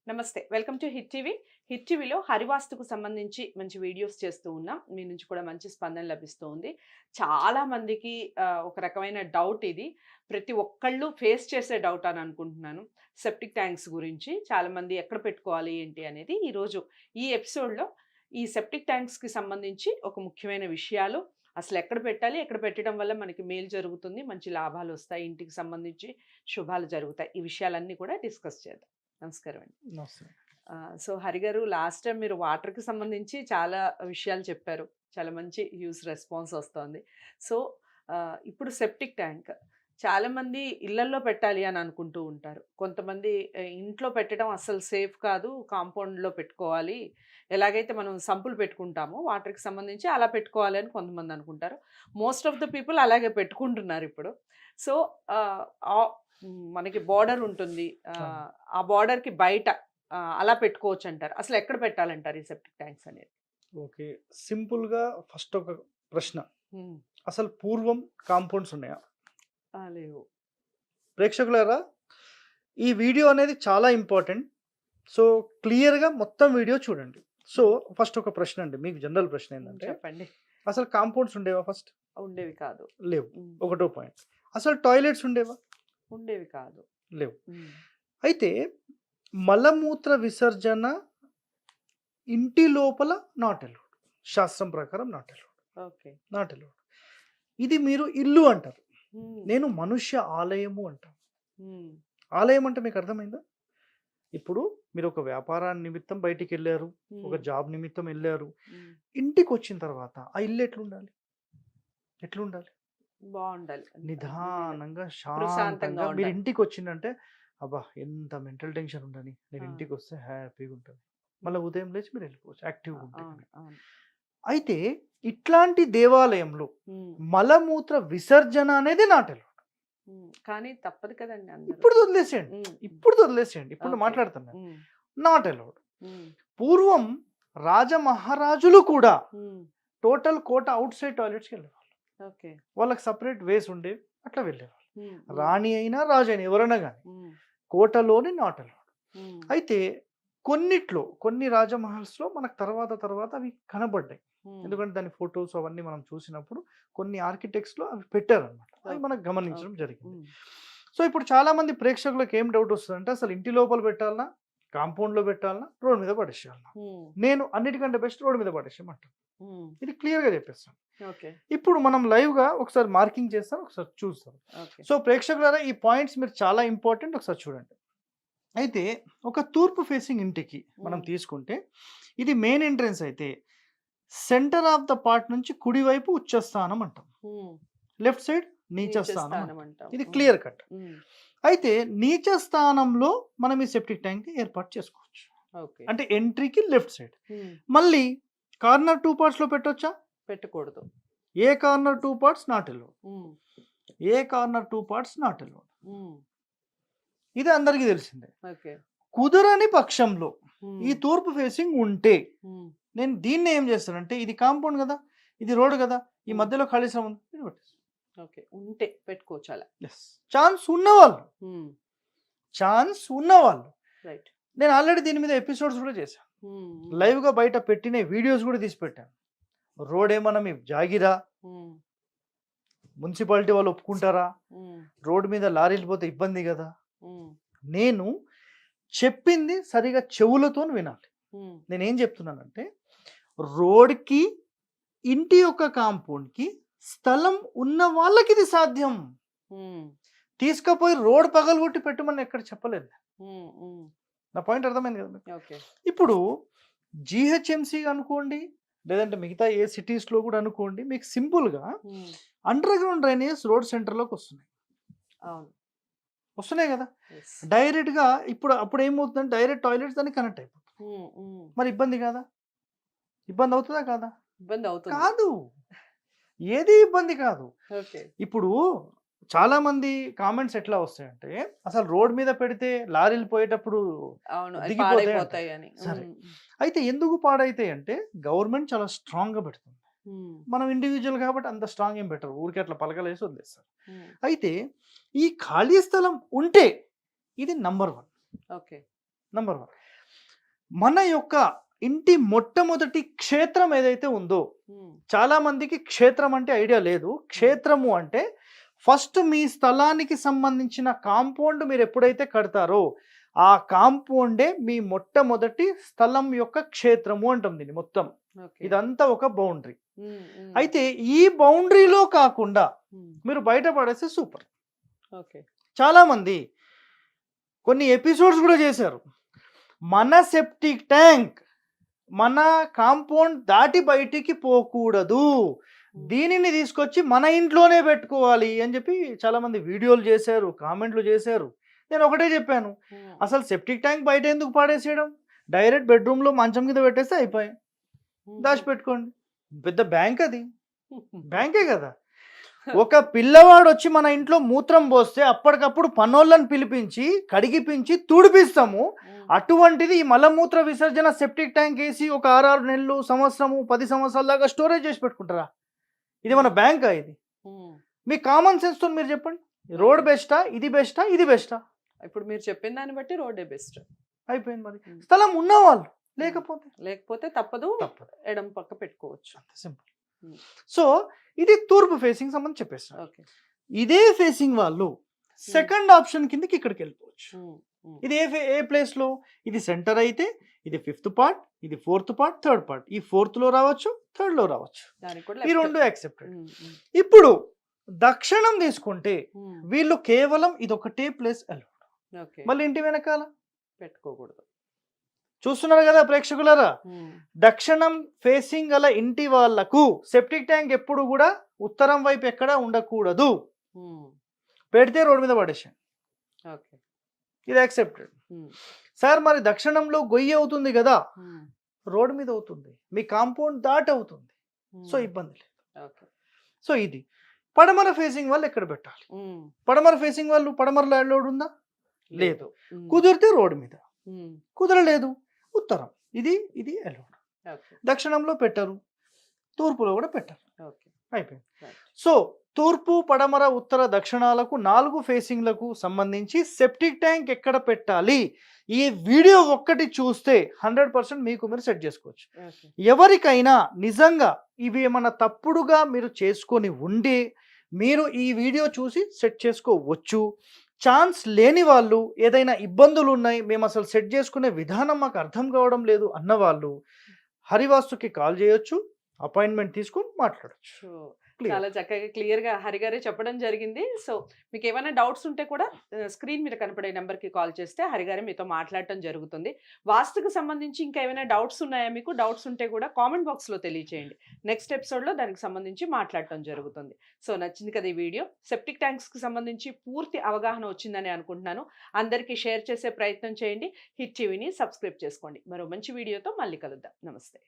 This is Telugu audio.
నమస్తే. Welcome to hit TV. Hit టీవీలో హరివాస్తుకు సంబంధించి మంచి వీడియోస్ చేస్తూ ఉన్నాం. మీ నుంచి కూడా మంచి స్పందన లభిస్తూ ఉంది. చాలా మందికి ఒక రకమైన డౌట్ ఇది. ప్రతి ఒక్కళ్ళు ఫేస్ చేసే డౌట్ అని అనుకుంటున్నాను. సెప్టిక్ ట్యాంక్స్ గురించి చాలామంది ఎక్కడ పెట్టుకోవాలి ఏంటి అనేది ఈరోజు ఈ ఎపిసోడ్‌లో ఈ సెప్టిక్ ట్యాంక్స్‌కి సంబంధించి ఒక ముఖ్యమైన విషయాలు, అసలు ఎక్కడ పెట్టాలి, ఎక్కడ పెట్టడం వల్ల మనకి మేలు జరుగుతుంది, మంచి లాభాలొస్తాయి, ఇంటికి సంబంధించి శుభాలు జరుగుతాయి. ఈ విషయాలన్నీ కూడా డిస్కస్ చేద్దాం. నమస్కారం అండి. నమస్తే. సో హరి గారు, లాస్ట్ టైం మీరు వాటర్‌కి సంబంధించి చాలా విషయాలు చెప్పారు. చాలా మంచి హ్యూజ్ రెస్పాన్స్ వస్తోంది. సో ఇప్పుడు సెప్టిక్ ట్యాంక్ చాలామంది ఇళ్లల్లో పెట్టాలి అని అనుకుంటూ ఉంటారు. కొంతమంది ఇంట్లో పెట్టడం అస్సలు సేఫ్ కాదు, కాంపౌండ్‌లో పెట్టుకోవాలి. ఎలాగైతే మనం సంపులు పెట్టుకుంటామో వాటర్‌కి సంబంధించి అలా పెట్టుకోవాలి అని కొంతమంది అనుకుంటారు. మోస్ట్ ఆఫ్ ద పీపుల్ అలాగే పెట్టుకుంటున్నారు ఇప్పుడు. సో మనకి బోర్డర్ ఉంటుంది. ఆ బోర్డర్‌కి బయట అలా పెట్టుకోవచ్చంటారు. అసలు ఎక్కడ పెట్టాలంటారు ఈ సెప్టిక్ ట్యాంక్స్ అనేది? ఓకే. సింపుల్‌గా ఫస్ట్ ఒక ప్రశ్న. హ్మ్. అసలు పూర్వం కాంపౌండ్స్ ఉన్నాయా? లేవు. ప్రేక్షకులారా, ఈ వీడియో అనేది చాలా ఇంపార్టెంట్. సో, క్లియర్‌గా మొత్తం వీడియో చూడండి. సో, ఫస్ట్ ఒక ప్రశ్న అండి. మీకు జనరల్ ప్రశ్న ఏంటంటే, చెప్పండి. అసలు కాంపౌండ్స్ ఉండేవా ఫస్ట్? ఉండేవి కాదు. లేవు. ఒకటో పాయింట్. అసలు టాయిలెట్స్ ఉండేవా? ఉండేవి కాదు. లేవు. అయితే మలమూత్ర విసర్జన ఇంటి లోపల నాట్ అలౌడ్. శాస్త్రం ప్రకారం not allowed. Okay. Not allowed. ఇది మీరు ఇల్లు అంటారు. నేను మనుష్య ఆలయము అంటాను. ఆలయం అంటే మీకు అర్థమైందా? ఇప్పుడు మీరు ఒక వ్యాపారాన్ని నిమిత్తం బయటికి వెళ్ళారు, ఒక జాబ్ నిమిత్తం వెళ్ళారు. ఇంటికి వచ్చిన తర్వాత ఆ ఇల్లు ఎట్లుండాలి? ఎట్లుండాలి? బాగుండాలి. నిదానంగా ప్రశాంతంగా శాంతంగా. మీరు ఉండాలి. ఇంటికి వచ్చిందంటే అబ్బా ఎంత మెంటల్ టెన్షన్ ఉండని, నేను ఇంటికి వస్తే హ్యాపీగా ఉంటుంది. మళ్ళీ ఉదయం లేచి మీరు వెళ్ళిపోవచ్చు యాక్టివ్గా ఉంటుంది. అయితే ఇట్లాంటి దేవాలయంలో మలమూత్ర విసర్జన అనేది నాట్ అలౌడ్. కానీ తప్పదు కదండి అందరూ. ఇప్పుడు వదిలేసేయండి. ఇప్పుడు మాట్లాడుతున్నాను. Not allowed. పూర్వం రాజమహారాజులు కూడా టోటల్ కోట అవుట్ సైడ్ టాయిలెట్స్కి వెళ్ళేవాళ్ళు. ఓకే. వాళ్ళకి సపరేట్ వేస్ ఉండేవి, అట్లా వెళ్ళేవాళ్ళు. రాణి అయినా రాజు అయినా ఎవరైనా కానీ కోటలోని నాట్ అలౌడ్. అయితే కొన్ని రాజమహల్స్లో మనకు తర్వాత అవి కనబడ్డాయి. ఎందుకంటే దాని ఫొటోస్ అవన్నీ మనం చూసినప్పుడు కొన్ని ఆర్కిటెక్ట్స్లో అవి పెట్టారనమాట. అవి మనకు గమనించడం జరిగింది. సో ఇప్పుడు చాలా మంది ప్రేక్షకులకు ఏం డౌట్ వస్తుందంటే, అసలు ఇంటి లోపల పెట్టాలన్నా, కాంపౌండ్లో పెట్టాలన్నా, రోడ్ మీద పడేసేయాలన్నా? నేను అన్నిటికంటే బెస్ట్ రోడ్ మీద పడేసేయమంటాను. ఇది క్లియర్గా చెప్పేస్తాను. ఇప్పుడు మనం లైవ్గా ఒకసారి మార్కింగ్ చేస్తాం, ఒకసారి చూస్తాం. సో ప్రేక్షకులారా, ఈ పాయింట్స్ మీరు చాలా ఇంపార్టెంట్, ఒకసారి చూడండి. అయితే ఒక తూర్పు ఫేసింగ్ ఇంటికి మనం తీసుకుంటే, ఇది మెయిన్ ఎంట్రన్స్ అయితే సెంటర్ ఆఫ్ ద పార్ట్ నుంచి కుడివైపు ఉచ్చస్థానం అంటాం, లెఫ్ట్ సైడ్ నీచస్థానం అంటాం. ఇది క్లియర్ కట్. అయితే నీచ స్థానంలో మనం ఈ సెప్టిక్ ట్యాంక్ ఏర్పాటు చేసుకోవచ్చు. అంటే ఎంట్రీకి లెఫ్ట్ సైడ్. మళ్ళీ కార్నర్ 2 parts లో పెట్టొచ్చా? పెట్టకూడదు. ఏ కార్నర్ 2 parts నాట్ అలౌడ్. ఏ కార్నర్ 2 parts నాట్ అలౌడ్. ఇది అందరికీ తెలిసిందే. కుదరని పక్షంలో ఈ తూర్పు ఫేసింగ్ ఉంటే నేను దీన్ని ఏం చేస్తానంటే, ఇది కాంపౌండ్ కదా, ఇది రోడ్ కదా, ఈ మధ్యలో ఖాళీ స్థలం ఉంది, ఉంటే పెట్టుకోవచ్చు అలా. ఛాన్స్ ఉన్నవాళ్ళు రైట్. నేను ఆల్రెడీ దీని మీద ఎపిసోడ్స్ కూడా చేశాను. లైవ్గా బయట పెట్టిన వీడియోస్ కూడా తీసి పెట్టాను. రోడ్ ఏమన్నా మీ జాగిరా, మున్సిపాలిటీ వాళ్ళు ఒప్పుకుంటారా? రోడ్డు మీద లారీలు పోతే ఇబ్బంది కదా. నేను చెప్పింది సరిగా చెవులతో వినాలి. నేనేం చెప్తున్నానంటే, రోడ్కి ఇంటి యొక్క కాంపౌండ్కి స్థలం ఉన్న వాళ్ళకి ఇది సాధ్యం. తీసుకుపోయి రోడ్ పగలగొట్టి పెట్టమని ఎక్కడ చెప్పలేదు. నా పాయింట్ అర్థమైంది కదా. ఇప్పుడు జిహెచ్ఎంసీ అనుకోండి, లేదంటే మిగతా ఏ సిటీస్లో కూడా అనుకోండి, మీకు సింపుల్గా అండర్ గ్రౌండ్ డ్రైనేజ్ రోడ్ సెంటర్లోకి వస్తున్నాయి కదా. డైరెక్ట్గా అప్పుడు ఏమవుతుందంటే, డైరెక్ట్ టాయిలెట్స్ దాన్ని కనెక్ట్ అయిపోతుంది. మరి ఇబ్బంది కాదా? ఇబ్బంది అవుతుందా కాదా? ఇబ్బంది అవుతుంది. కాదు, ఏది ఇబ్బంది కాదు. ఇప్పుడు చాలా మంది కామెంట్స్ ఎట్లా వస్తాయంటే, అసలు రోడ్ మీద పెడితే లారీలు పోయేటప్పుడు పాడైపోతాయి అని. సరే, అయితే ఎందుకు పాడైతాయి అంటే, గవర్నమెంట్ చాలా స్ట్రాంగ్ గా పెడుతుంది. మనం ఇండివిజువల్ కాబట్టి అంత స్ట్రాంగ్ ఏం పెట్టరు, ఊరికి అట్లా పలకలేసి వదిలేస్తారు. అయితే ఈ ఖాళీ స్థలం ఉంటే ఇది నంబర్ 1. ఓకే. నంబర్ 1. మన యొక్క ఇంటి మొట్టమొదటి క్షేత్రం ఏదైతే ఉందో, చాలా మందికి క్షేత్రం అంటే ఐడియా లేదు. క్షేత్రము అంటే ఫస్ట్ మీ స్థలానికి సంబంధించిన కాంపౌండ్ మీరు ఎప్పుడైతే కడతారో ఆ కాంపౌండే మీ మొట్టమొదటి స్థలం యొక్క క్షేత్రము అంటాం దీన్ని. మొత్తం ఇదంతా ఒక బౌండరీ. అయితే ఈ బౌండరీలో కాకుండా మీరు బయట పడేస్తే సూపర్. చాలా మంది కొన్ని ఎపిసోడ్స్ కూడా చేశారు. మన సెప్టిక్ ట్యాంక్ మన కాంపౌండ్ దాటి బయటికి పోకూడదు, దీనిని తీసుకొచ్చి మన ఇంట్లోనే పెట్టుకోవాలి అని చెప్పి చాలా మంది వీడియోలు చేశారు, కామెంట్లు చేశారు. నేను ఒకటే చెప్పాను, అసలు సెప్టిక్ ట్యాంక్ బయట ఎందుకు పాడేసేయడం, డైరెక్ట్ బెడ్రూమ్లో మంచం కింద పెట్టేస్తే అయిపోయాయి, దాచిపెట్టుకోండి. పెద్ద బ్యాంక్ అది, బ్యాంకే కదా. ఒక పిల్లవాడు వచ్చి మన ఇంట్లో మూత్రం పోస్తే అప్పటికప్పుడు పనోళ్ళని పిలిపించి కడిగిపించి తుడిపిస్తాము. అటువంటిది ఈ మలమూత్ర విసర్జన సెప్టిక్ ట్యాంక్ వేసి ఒక 6 నెలలు, సంవత్సరము, 10 సంవత్సరాల దాకా స్టోరేజ్ చేసి పెట్టుకుంటారా? ఇది మన బ్యాంకా? ఇది మీ కామన్ సెన్స్ తో మీరు చెప్పండి, రోడ్ బెస్టా, ఇది బెస్టా, ఇది బెస్టా? ఇప్పుడు మీరు చెప్పిన దాన్ని బట్టి రోడ్డే బెస్ట్ అయిపోయింది. మరి స్థలం ఉన్నవాళ్ళు, లేకపోతే తప్పదు, ఎడం పక్క పెట్టుకోవచ్చు, సింపుల్. సో ఇది తూర్పు ఫేసింగ్ సంబంధించి చెప్పేస్తాను. ఇదే ఫేసింగ్ వాళ్ళు సెకండ్ ఆప్షన్ కిందకి ఇక్కడికి వెళ్ళిపోవచ్చు. ఇది ఏ ప్లేస్ లో? ఇది సెంటర్ అయితే ఇది 5th పార్ట్, ఇది 4th పార్ట్, 3rd పార్ట్. ఈ 4th లో రావచ్చు, 3rd లో రావచ్చు. ఈ రెండు యాక్సెప్టెడ్. ఇప్పుడు దక్షిణం తీసుకుంటే వీళ్ళు కేవలం ఇదొకటే ప్లేస్ అలౌడ్. మళ్ళీ ఇంటి వెనకాల పెట్టుకోకూడదు. చూస్తున్నారు కదా ప్రేక్షకులారా, దక్షిణం ఫేసింగ్ గల ఇంటి వాళ్లకు సెప్టిక్ ట్యాంక్ ఎప్పుడు కూడా ఉత్తరం వైపు ఎక్కడ ఉండకూడదు. పెడితే రోడ్డు మీద పడేసాను, ఇది యాక్సెప్టెడ్. సార్ మరి దక్షిణంలో గొయ్యి అవుతుంది కదా, రోడ్డు మీద అవుతుంది, మీ కాంపౌండ్ దాటి అవుతుంది, సో ఇబ్బంది లేదు. సో ఇది పడమర ఫేసింగ్ వాళ్ళు ఎక్కడ పెట్టాలి? పడమర ఫేసింగ్ వాళ్ళు పడమరలో అలౌడ్ ఉందా? లేదు. కుదిరితే రోడ్డు మీద, కుదరలేదు ఉత్తరం, ఇది అలౌడ్. దక్షిణంలో పెట్టరు, తూర్పులో కూడా పెట్టరు, అయిపోయింది. సో తూర్పు, పడమర, ఉత్తర, దక్షిణాలకు 4 ఫేసింగ్లకు సంబంధించి సెప్టిక్ ట్యాంక్ ఎక్కడ పెట్టాలి ఈ వీడియో ఒక్కటి చూస్తే 100% మీకు మీరు సెట్ చేసుకోవచ్చు. ఎవరికైనా నిజంగా ఇవి ఏమన్నా తప్పుడుగా మీరు చేసుకొని ఉండి మీరు ఈ వీడియో చూసి సెట్ చేసుకోవచ్చు. ఛాన్స్ లేని వాళ్ళు, ఏదైనా ఇబ్బందులు ఉన్నాయి, మేము అసలు సెట్ చేసుకునే విధానం మాకు అర్థం కావడం లేదు అన్నవాళ్ళు హరివాస్తుకి కాల్ చేయొచ్చు, అపాయింట్మెంట్ తీసుకొని మాట్లాడచ్చు. చాలా చక్కగా క్లియర్ గా హరి గారే చెప్పడం జరిగింది. సో మీకు ఏమైనా డౌట్స్ ఉంటే కూడా స్క్రీన్ మీద కనపడే నెంబర్ కి కాల్ చేస్తే హరి గారే మీతో మాట్లాడటం జరుగుతుంది. వాస్తుకు సంబంధించి ఇంకా ఏమైనా డౌట్స్ ఉన్నాయా మీకు? డౌట్స్ ఉంటే కూడా కామెంట్ బాక్స్ లో తెలియచేయండి, నెక్స్ట్ ఎపిసోడ్ లో దానికి సంబంధించి మాట్లాడటం జరుగుతుంది. సో నచ్చింది కదా ఈ వీడియో? సెప్టిక్ ట్యాంక్స్ కి సంబంధించి పూర్తి అవగాహన వచ్చిందని అనుకుంటున్నాను. అందరికీ షేర్ చేసే ప్రయత్నం చేయండి. హిట్ టీవీని సబ్స్క్రైబ్ చేసుకోండి. మరో మంచి వీడియోతో మళ్ళీ కలుద్దాం. నమస్తే.